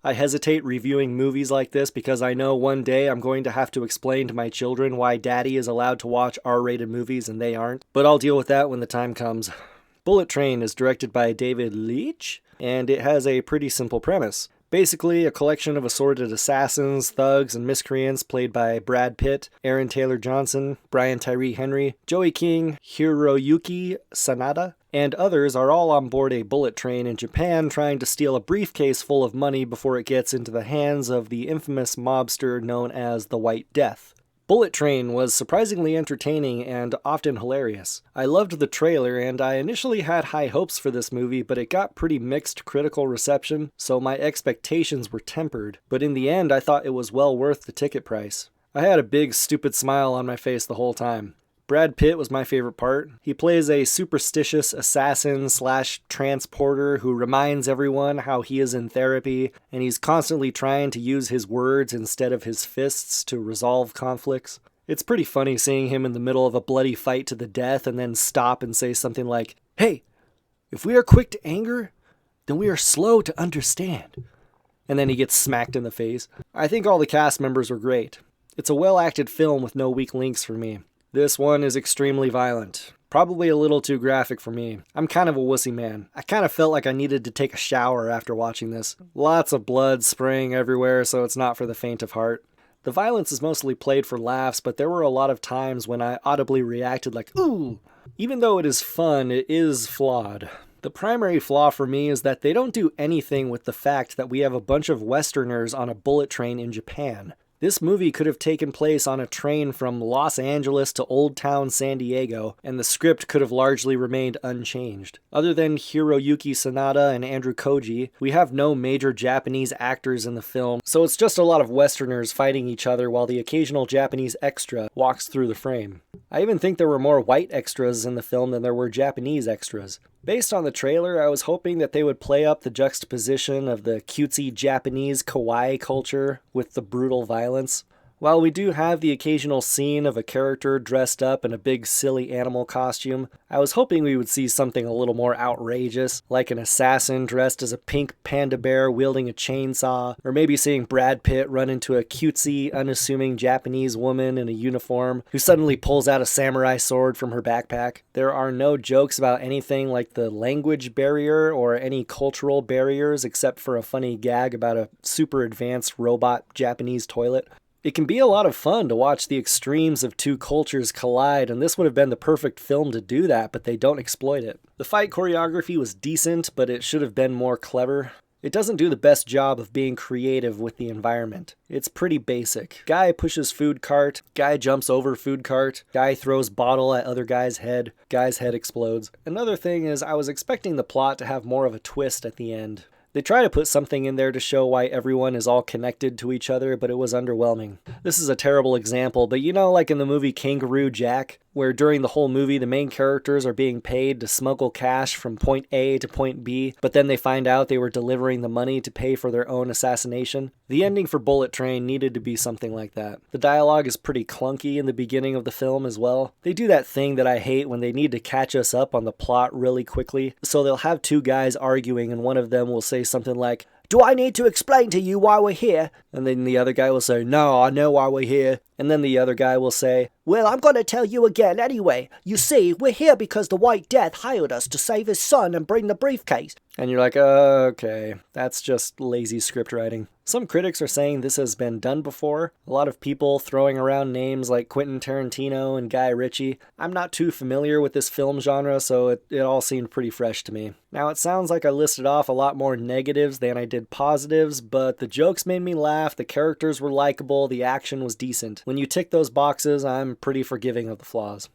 I hesitate reviewing movies like this because I know one day I'm going to have to explain to my children why Daddy is allowed to watch R-rated movies and they aren't. But I'll deal with that when the time comes. Bullet Train is directed by David Leitch, and it has a pretty simple premise. Basically, a collection of assorted assassins, thugs, and miscreants played by Brad Pitt, Aaron Taylor Johnson, Brian Tyree Henry, Joey King, Hiroyuki Sanada, and others are all on board a bullet train in Japan trying to steal a briefcase full of money before it gets into the hands of the infamous mobster known as the White Death. Bullet Train was surprisingly entertaining and often hilarious. I loved the trailer, and I initially had high hopes for this movie, but it got pretty mixed critical reception, so my expectations were tempered. But in the end, I thought it was well worth the ticket price. I had a big, stupid smile on my face the whole time. Brad Pitt was my favorite part. He plays a superstitious assassin/transporter who reminds everyone how he is in therapy, and he's constantly trying to use his words instead of his fists to resolve conflicts. It's pretty funny seeing him in the middle of a bloody fight to the death and then stop and say something like, "Hey, if we are quick to anger, then we are slow to understand." And then he gets smacked in the face. I think all the cast members were great. It's a well-acted film with no weak links for me. This one is extremely violent. Probably a little too graphic for me. I'm kind of a wussy man. I kind of felt like I needed to take a shower after watching this. Lots of blood spraying everywhere, so it's not for the faint of heart. The violence is mostly played for laughs, but there were a lot of times when I audibly reacted like, "Ooh!" Even though it is fun, it is flawed. The primary flaw for me is that they don't do anything with the fact that we have a bunch of Westerners on a bullet train in Japan. This movie could have taken place on a train from Los Angeles to Old Town San Diego, and the script could have largely remained unchanged. Other than Hiroyuki Sanada and Andrew Koji, we have no major Japanese actors in the film, so it's just a lot of Westerners fighting each other while the occasional Japanese extra walks through the frame. I even think there were more white extras in the film than there were Japanese extras. Based on the trailer, I was hoping that they would play up the juxtaposition of the cutesy Japanese kawaii culture with the brutal violence. While we do have the occasional scene of a character dressed up in a big silly animal costume, I was hoping we would see something a little more outrageous, like an assassin dressed as a pink panda bear wielding a chainsaw, or maybe seeing Brad Pitt run into a cutesy, unassuming Japanese woman in a uniform who suddenly pulls out a samurai sword from her backpack. There are no jokes about anything like the language barrier or any cultural barriers except for a funny gag about a super advanced robot Japanese toilet. It can be a lot of fun to watch the extremes of two cultures collide, and this would have been the perfect film to do that, but they don't exploit it. The fight choreography was decent, but it should have been more clever. It doesn't do the best job of being creative with the environment. It's pretty basic. Guy pushes food cart, guy jumps over food cart, guy throws bottle at other guy's head explodes. Another thing is I was expecting the plot to have more of a twist at the end. They try to put something in there to show why everyone is all connected to each other, but it was underwhelming. This is a terrible example, but you know, like in the movie Kangaroo Jack, where during the whole movie the main characters are being paid to smuggle cash from point A to point B, but then they find out they were delivering the money to pay for their own assassination? The ending for Bullet Train needed to be something like that. The dialogue is pretty clunky in the beginning of the film as well. They do that thing that I hate when they need to catch us up on the plot really quickly, so they'll have two guys arguing and one of them will say something like, "Do I need to explain to you why we're here?" And then the other guy will say, "No, I know why we're here." And then the other guy will say, "Well, I'm going to tell you again anyway. You see, we're here because the White Death hired us to save his son and bring the briefcase." And you're like, okay, that's just lazy script writing. Some critics are saying this has been done before. A lot of people throwing around names like Quentin Tarantino and Guy Ritchie. I'm not too familiar with this film genre, so it all seemed pretty fresh to me. Now, it sounds like I listed off a lot more negatives than I did positives, but the jokes made me laugh, the characters were likable, the action was decent. When you tick those boxes, I'm pretty forgiving of the flaws.